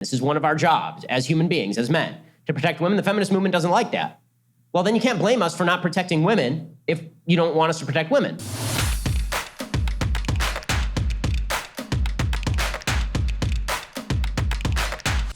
This is one of our jobs as human beings, as men, to protect women. The feminist movement doesn't like that. Well, then you can't blame us for not protecting women if you don't want us to protect women.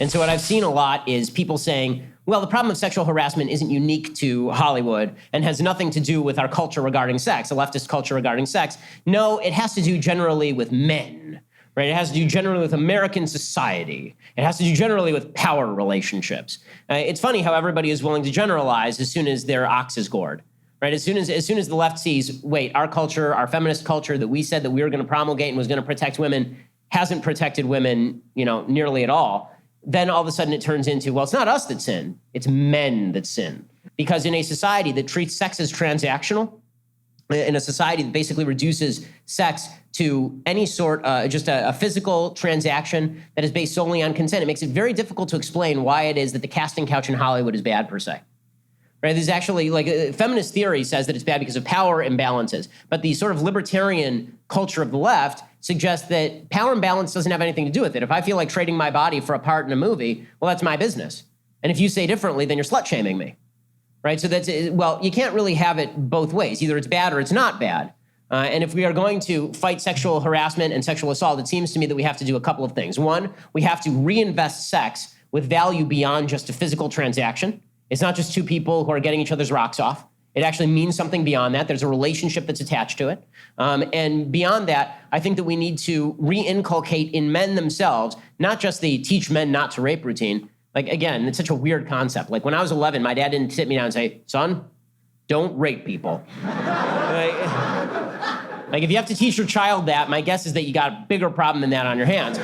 And so what I've seen a lot is people saying, well, the problem of sexual harassment isn't unique to Hollywood and has nothing to do with our culture regarding sex, a leftist culture regarding sex. No, it has to do generally with men, right? It has to do generally with American society. It has to do generally with power relationships. It's funny how everybody is willing to generalize as soon as their ox is gored, right? As soon as the left sees, wait, our culture, our feminist culture that we said that we were going to promulgate and was going to protect women hasn't protected women, nearly at all. Then all of a sudden it turns into, well, it's not us that sin, it's men that sin. Because in a society that treats sex as transactional, in a society that basically reduces sex to any sort, just a physical transaction that is based solely on consent, it makes it very difficult to explain why it is that the casting couch in Hollywood is bad per se. Right? There's actually, feminist theory says that it's bad because of power imbalances. But the sort of libertarian culture of the left suggests that power imbalance doesn't have anything to do with it. If I feel like trading my body for a part in a movie, well, that's my business. And if you say differently, then you're slut-shaming me. Right? So you can't really have it both ways. Either it's bad or it's not bad. And if we are going to fight sexual harassment and sexual assault, it seems to me that we have to do a couple of things. One, we have to reinvest sex with value beyond just a physical transaction. It's not just two people who are getting each other's rocks off. It actually means something beyond that. There's a relationship that's attached to it. And beyond that, I think that we need to re-inculcate in men themselves, not just the teach men not to rape routine. Again, it's such a weird concept. When I was 11, my dad didn't sit me down and say, son, don't rape people. If you have to teach your child that, my guess is that you got a bigger problem than that on your hands.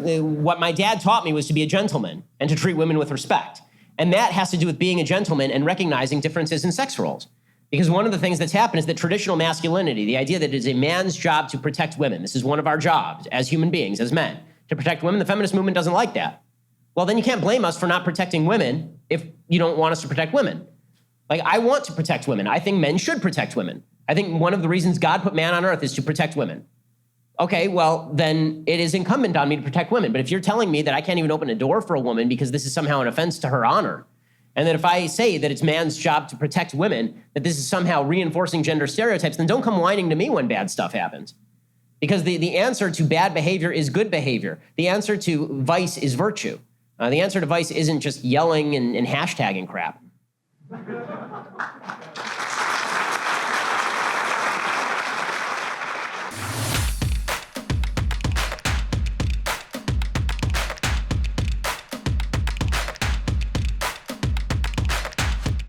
What my dad taught me was to be a gentleman and to treat women with respect. And that has to do with being a gentleman and recognizing differences in sex roles. Because one of the things that's happened is that traditional masculinity, the idea that it is a man's job to protect women, this is one of our jobs as human beings, as men, to protect women, the feminist movement doesn't like that. Well, then you can't blame us for not protecting women if you don't want us to protect women. I want to protect women. I think men should protect women. I think one of the reasons God put man on earth is to protect women. Okay, well, then it is incumbent on me to protect women. But if you're telling me that I can't even open a door for a woman because this is somehow an offense to her honor, and that if I say that it's man's job to protect women, that this is somehow reinforcing gender stereotypes, then don't come whining to me when bad stuff happens. Because the answer to bad behavior is good behavior. The answer to vice is virtue. The answer to vice isn't just yelling and hashtagging crap.